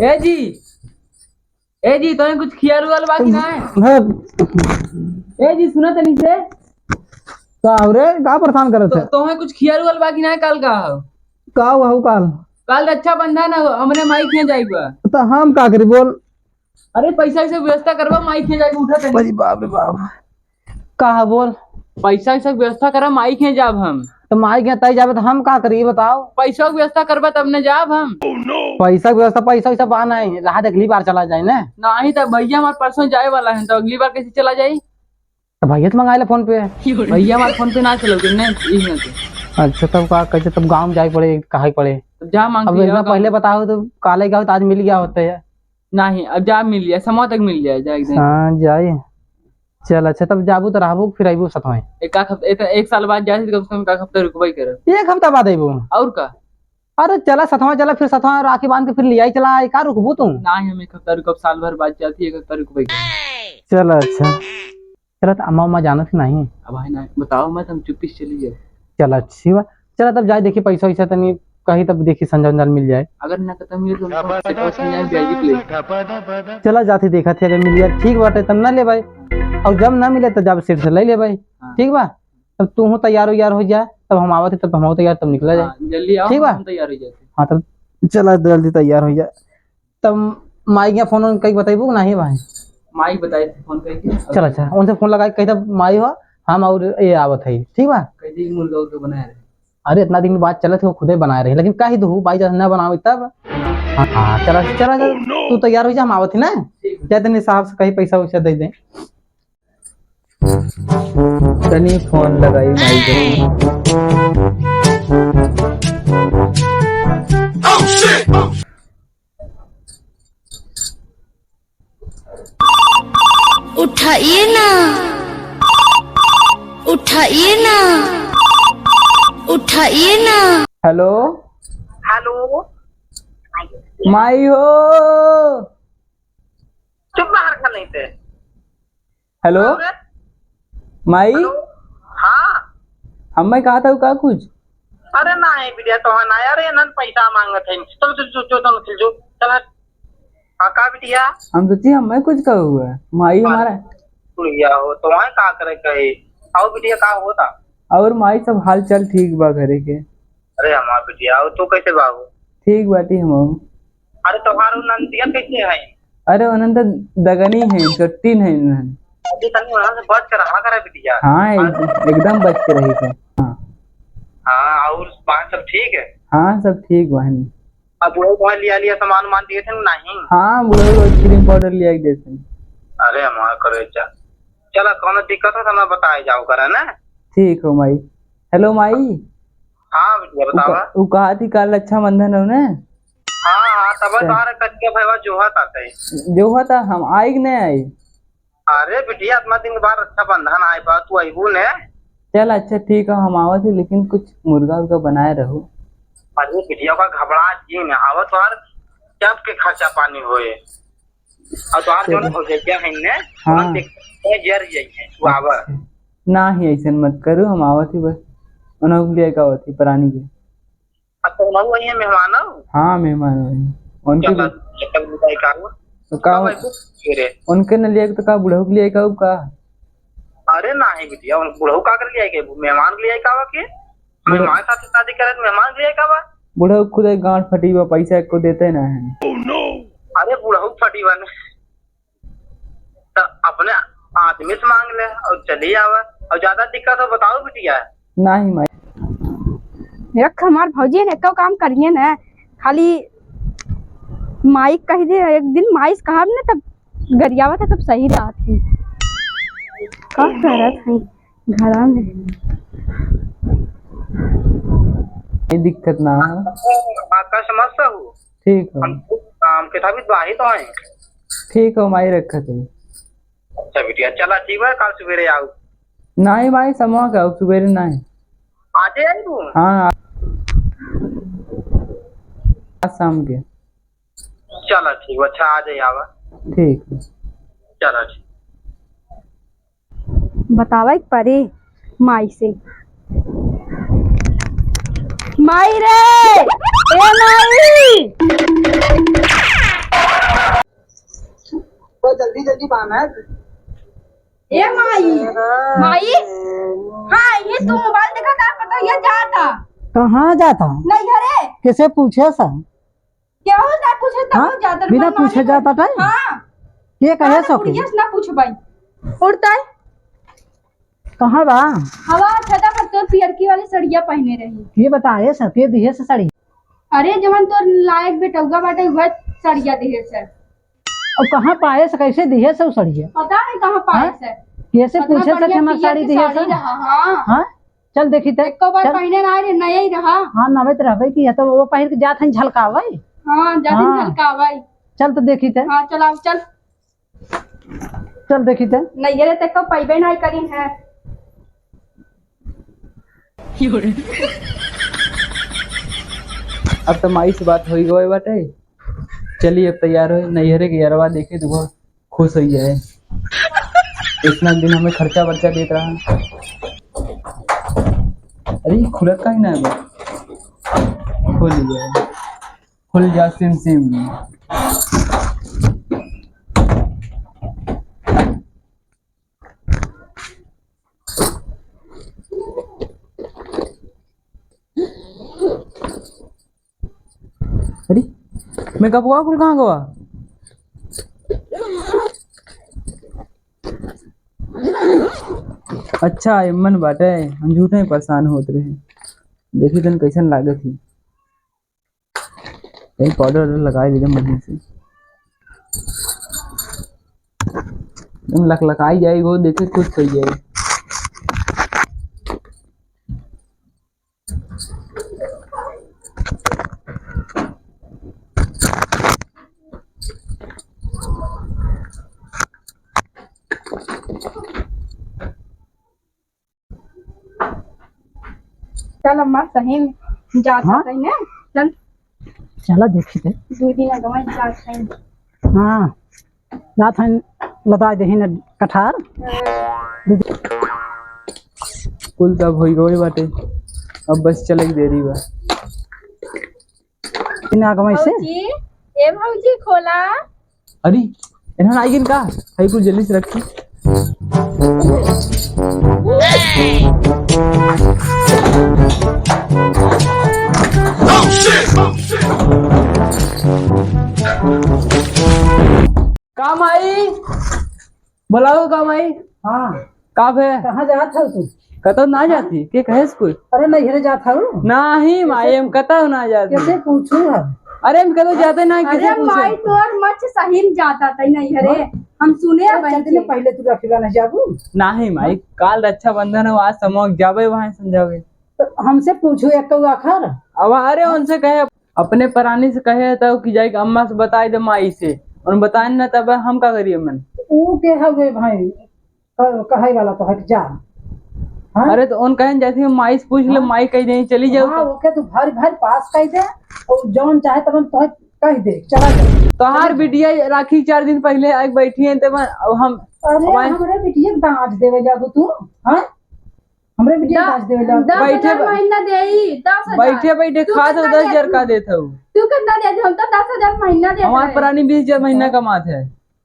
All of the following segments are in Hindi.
ए जी, ए जी, तुम्हें कुछ खिया रुआल बाकी ना है? ए जी सुना तनी से का रे का परेशान करत है? तुम्हें कुछ खिया रुआल बाकी ना है? कल का हो? का हु काल? कल रक्षा बंधन है, हमने माई खें जाइबा। तो हम का करी बोल? अरे पैसा से व्यवस्था करवा, माई खें जाइबा। उठा तनी। बड़ी बाप रे बाप। का बोल? पैसा से व्यवस्था करा, माई खें जाब हम। तो माई के तई जाबे तो हम का करी बताओ? पैसा की व्यवस्था करबा तब न जाब हम। पैसा की व्यवस्था पैसा वैसा बहाना है, रात अगली बार चला जाए ना। नहीं तो भैया हमारे परसों जाए वाला है, तो अगली बार कैसे चला जाए? तो भैया तो मंगाए फोन पे। भैया हमारे फोन पे ना चलोगे नहीं। अच्छा तब का कैसे तब गाँव जाए पड़े कहा पड़े? अब जा मांग अब इतना पहले बताओ तो काले गाँव तो आज मिल गया होता है। नहीं अब जा मिल जाए, समय तक मिल जाए जाए। हाँ जाए चल। अच्छा तब जाबू तो रहबू फिर आबू सतवाए। एक साल बाद जाए तो कम एक हफ्ता रुकवाई कर। एक हफ्ता बाद आबू और का? अरे चला सतवा चला फिर सतवा राखी बांध के फिर ले आई चला का रुकबू तुम? नहीं हम एक हफ्ता रुकब, साल भर बाद जाती, एक हफ्ता रुकवाई कर। चल अच्छा चला तो अम्मा उम्मा जाना थी नहीं? अब है ना बताओ मत, हम चुप्पी से चली जाए। चल अच्छी बात। चला तब जाए देखी पैसा वैसा तनी कहीं तब देखी संजय उंजल मिल जाए। अगर ना खत्म मिले तो चला जाती देखा थे अगर मिल जाए ठीक बात है तब ना ले भाई, और जब ना मिले तो जब सिर से ले ले भाई। ठीक बा तब तू हो तैयार हो जाए, तब हम आवत तब हम तैयार तब निकला जाए। जल्दी आओ, ठीक बा तैयार हो जाते। हाँ तब चला जल्दी तैयार हो जाए। तब माई के फोन कहीं बताइबू नहीं भाई? माई बताए फोन करके। चल अच्छा उनसे फोन लगा कही तब माई हो हम और ये आवत है। ठीक बा कहीं मुर्गा तो बनाए रहे। अरे इतना दिन बाद चले थे वो खुदे बनाए रहे, लेकिन कही दू भाई जब न बनावे तब। हाँ चला चला तू तैयार हो जा हम आवत ही ना जाते साहब से कहीं पैसा वैसा दे दे। तनी फोन लगाई माई को। उठाइए ना, उठाइए ना, उठाइए ना। हेलो हेलो माई हो। चुप बाहर का नहीं थे। हेलो माई। हाँ हम कहा था का कुछ? अरे नहीं बिटिया तो ना यार ये नन पैसा मांगत है तुम तुम जो चल हाँ का बिटिया हम सोची हमें कुछ कहा हुआ है माई हमारा भैया हो तो वहाँ का करे कहे आओ बिटिया का होता। और माई सब हाल चाल ठीक बा घरे के? अरे हमारा बिटिया आओ तू कैसे बाबू? ठीक बाटी हम। अरे तुम्हारो नंदिया कैसे है? अरे अनंत दगनी है, चट्टीन है इन्हन। अभी तनी वहाँ से बच कर रहा करे बिटिया। हाँ एकदम बच के रही थे। हाँ हाँ और बात सब ठीक है? हाँ सब ठीक बहन। अब वो वहाँ लिया सामान मान दिए थे नहीं? हाँ बुढ़ो क्रीम पाउडर लिया के देते। अरे हमारा करे चला कौन दिक्कत हो तो मैं बताए जाओ करे ना। ठीक हो माई। हेलो माई। हाँ बिटिया बतावा। वो कहा थी कल रक्षा बंधन हो ना? हाँ हाँ तब तारे कच्चे भैया जो है ताते जो हुआ था हम आई कि नहीं आई? अरे बिटिया इतना दिन बाद रक्षा बंधन आए बा तू अबू ने। चल अच्छा ठीक है हम आवा थे, लेकिन कुछ मुर्गा उर्गा बनाए रहो। अरे बिटिया का घबरा जी में आवत और जब के खर्चा पानी होए और तो आज जो हो गया है ने हाँ जर जाइए तू आवा ना ही ऐसा मत करो, हम आवा थी बस उन्होंने लिए का होती प्राणी के। अब तो ना वही मेहमान हो। हाँ मेहमान वही उनके उनके न लिए तो का बुढ़ऊ के लिए का। अरे नहीं बिटिया बुढ़ऊ का कर लिया मेहमान के लिए का के मेहमान साथ शादी करे मेहमान के लिए का बा। बुढ़ऊ खुद गांठ फटी हुआ पैसा को देते ना है। अरे बुढ़ऊ फटी बने तो अपने आदमी से मांग ले और चली आवा और ज्यादा दिक्कत हो बताओ बिटिया। नहीं माई रख हमार भौजी ने एको काम करिए ना, खाली माइक कह दे एक दिन माइस कहा ना तब गरियावा था तब सही रहा थी। का करत है घरा में दिक्कत ना आपका समस्या हो। ठीक है हम किताबी बाही तो है। ठीक है माई रखा थे। अच्छा बिटिया चला ठीक है कल सवेरे आओ। नहीं भाई समझ का सवेरे नहीं आज आई तू? हाँ आज शाम के। चला ठीक अच्छा आ जाए आवा। ठीक है चला ठीक। बतावा परे माई से माई रे ए माई तो जल्दी जल्दी बांध है। ए माई माई, हाँ ये तू मोबाइल देखा था, पता ये जाता कहाँ जाता? नहीं घरे कैसे पूछे सा? क्या होता पूछे तब हाँ? जाता बिना पूछे जाता था? हाँ ये कहे सो के? यस ना पूछ भाई। उड़ता है कहाँ बा? हवा छता पर तोर पियरकी वाली सड़िया पहने रही। ये बताए सफेद दिहे से साड़ी। अरे जवन तोर लायक बेटौगा बाटे वह सड़िया दिहे से। और कहाँ पाए से, कैसे दिहे से सड़िए? पता नहीं कहाँ पाए से। कैसे पूछे से कि हमारी साड़ी दिहे से? हाँ हाँ चल देखी ते। एक बार पहने ना रे नया ही रहा। हाँ नवेत रहबे की है तो वो पहन के जात हन झलकावे। हाँ जातिन झलकावे। चल तो देखी ते। हाँ चलाओ चल चल देखी ते। नहीं रे तक पैबे नहीं करी है। अब तो माई से बात हो गई बाटे। चलिए अब तैयार हो, नैहरे के यारवा देखे तो खुश हो जाए। इतना दिन हमें खर्चा वर्चा देता रहा। अरे खुलत का ही ना है, खुल जाए, खुल जा सिम सिम। अरे मैं कब हुआ, फुल कहाँ गवा? अच्छा मन बाटे, हम झूठे ही परेशान होते रहे। देखी तन कैसन लागत थी। यही पाउडर लगाए एकदम बढ़िया से, एकदम लकलकाई जाएगी वो, देखे खुश हो जाए। चल अम्मा सही में जाता हाँ? सही ना चल चला देखी ते। 2 दिन गवा जात सही। हाँ जात हन लगा दे न कठार। कुल तब हो गई बाटे, अब बस चले देरी बा। इन आगमई से भौजी ए भौजी खोला। अरे इन्हां आई का हई कुल जल्दी से रखी। काम आई बुलाओ, काम आई। हाँ काफ है कहाँ जात था तू? कतो ना जाती के कहे कोई? अरे नैहरे जात था नहीं माई हम कतो ना जाती। कैसे पूछू है? अरे हम कतो जाते ना, किसे अरे माई पूछे? तोर मच सही में जाता था नहीं हरे हम सुने चल दिन पहले तू रखिला नहीं जाबू। नहीं माई काल रक्षाबंधन है, आज समोग जाबे वहां समझावे। तो हमसे पूछू एक आखर। अब अरे उनसे कहे, अपने परानी से कहे तो कि जाए अम्मा से बताए दे माई से, और बताए ना तब हम का करिए मन। ऊ के हवे भाई कहे वाला तो हट जा। हाँ? अरे तो उन कहे जैसे माई से पूछ ले, माई कही नहीं चली जाओ। हाँ ओके तू भर भर पास कह दे और जौन चाहे तब तो कह दे चला जा। तोहार बिटिया राखी 4 दिन पहले आके बैठी है तब हम। अरे हमरे बिटिया दाज देवे जाबू तू? हाँ हमरे बिटिया दाज देवे जाबू? 10,000 महीना देई 10,000 बैठे बैठे खा तो 10,000 का देता हूँ। तू कितना दे हम तो 10,000 महीना दे। हमार परानी 20,000 महीना कमाते है।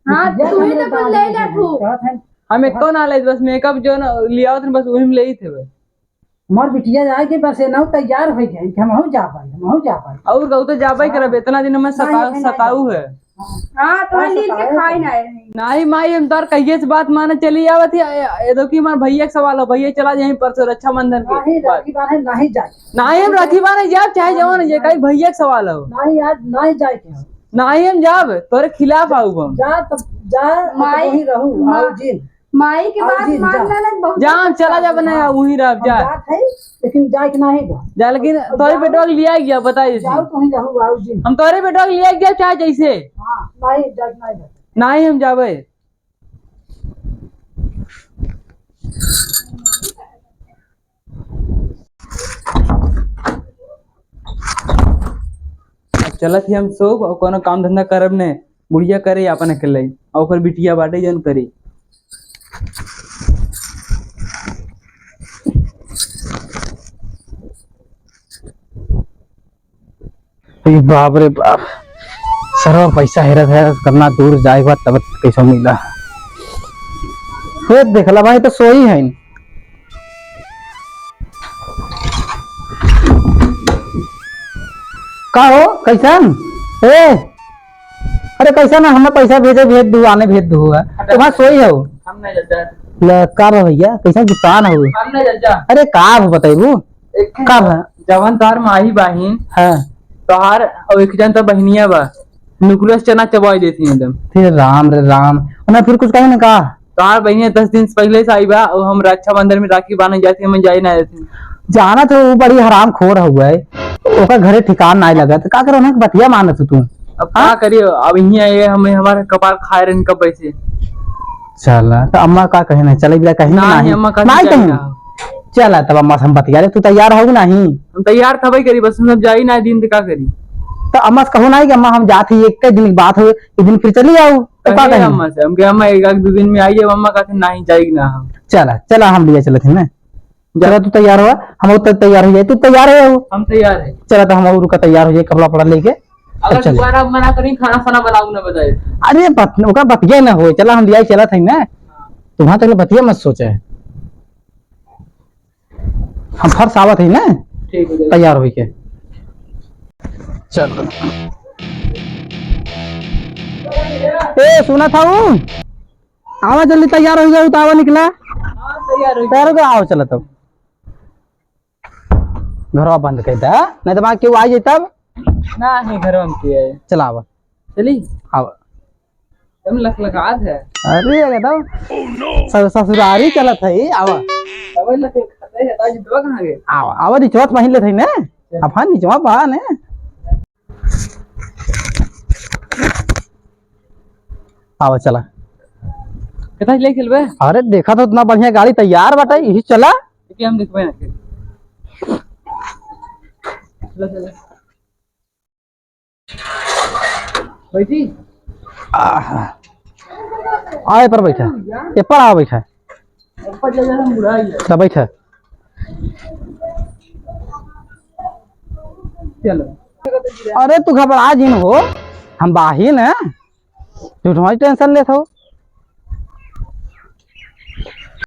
हाँ तू ही तो कुल ले ले तू। हमें कौन आ ले, बस मेकअप जो ना लिया था बस वही में ले ही थे। हमार बिटिया जाए के बस ना तैयार हो गए कि हम जा पाए, हम जा पाए। और कहू तो जाबा ही करब, इतना दिन में सताऊ है। हाँ तो लील के खाई ना नहीं माई हम तार कहिए से बात माने चली आवत है। दो की मार भैया के सवाल हो, भैया चला जाए परसों रक्षाबंधन के। नहीं राखी बांधे नहीं जाए। नहीं हम राखी बांधे जाब चाहे जवान जे कहीं भैया के सवाल हो। नहीं आज नहीं जाए के नहीं हम जाब तोरे खिलाफ आऊ हम। जा तब जा माई- वही रहू आओ जिन माई के बात जी, मान जा। लेना बहुत। जा हम चला जा बनाया वही रह जा जात है लेकिन जाए के नहीं जा। जा, लेकिन तोरे बेटवा के लिया गया बताइए जाओ तो ही रहू आओ जिन। हम तोरे बेटवा के लिया गया चाहे जैसे। हाँ नहीं जाए के नहीं जा। नहीं हम जाबे। चलत ही हम सब और कोनो काम धंधा करब ने, बुढ़िया करे अपन अकेले और ओकर बिटिया बाटे जन करे। बाप रे बाप सर पैसा हेरत है करना दूर जाएगा तब कैसा मिला फिर देखला भाई तो सोई है का हो कैसन ए अरे कैसा ना हमें पैसा भेज दू आने भेज दू तो वहाँ सोई हो हम नहीं चाचा, का बा भैया कैसा दुकान हो हम नहीं चाचा। अरे का बताइबू का बा जवन तार माही बाहिन हाँ तोहार और एक जन तो बहनिया बा नुकलस चना चबाई देती एकदम। फिर राम रे राम उन्हें फिर कुछ कहे ना कहा तोहार बहनिया 10 दिन पहले से आई बा और हम रक्षाबंधन में राखी बांधने जाती हम जाई ना जाती। जाना तो वो बड़ी हराम खोर हुआ है ओका घरे ठिकान नहीं लगा तो का करो ना बतिया मानत तू अब क्या करिए अब यही आए हमें हमारे कपाल खाए रहे इनका पैसे। चल तो अम्मा का कहे ना चले बिला कहीं नहीं अम्मा का नहीं चाहिए कहीं ना। चल तब अम्मा से हम बतिया रहे तू तैयार हो नहीं हम तैयार था भाई करी बस हम सब जाई ना दिन तो क्या करी। तो अम्मा से कहो नहीं कि अम्मा हम जाते ही एक दिन की बात हो एक दिन फिर चली आओ तो का कहे कहें अम्मा से हम कहे अम्मा एक दो दिन में आइए अम्मा कहते नहीं जाएगी ना हम। चला हम लिया चले थे ना चला तू तैयार हुआ हम तैयार हो जाए तू तैयार है हम तैयार है। चला तो हम रुका तैयार हो जाए कपड़ा पड़ा लेके अगर चल। दोबारा मना करी खाना फाना बनाऊ ना बताए। अरे ओका बतिया ना हो चला हम लिया चला थे ना तुम्हारा तक बतिया मत सोचे हम फर्श आवत है ना ठीक है तैयार हो के चल ए सुना था वो आवा जल्दी तैयार हो जाओ तो आवा निकला हाँ, तैयार हो तैयार हो गया आओ चला तब घर बंद कर दा नहीं तो वहां क्यों आ जाए तब ना है घर में किया है। चला आवा चली आवा हम लखलखात है अरे बताओ ससुरारी चलत है आवा अब लखलखाते है ताजी दवा कहां गए। आवा आवा निचवा पहन ले थे ना अब हाँ निचवा पा ने आवा चला कितना ले खेलबे अरे देखा तो इतना बढ़िया गाड़ी तैयार बाटा यही चला कि हम देखबे ना के चलो चलो बैठी आए पर बैठा ये पर आ बैठा ऊपर जा हम बुढ़ाई है। तो बैठा चलो अरे तू घबरा जिन हो हम बाहिन है झूठ टेंशन लेत हो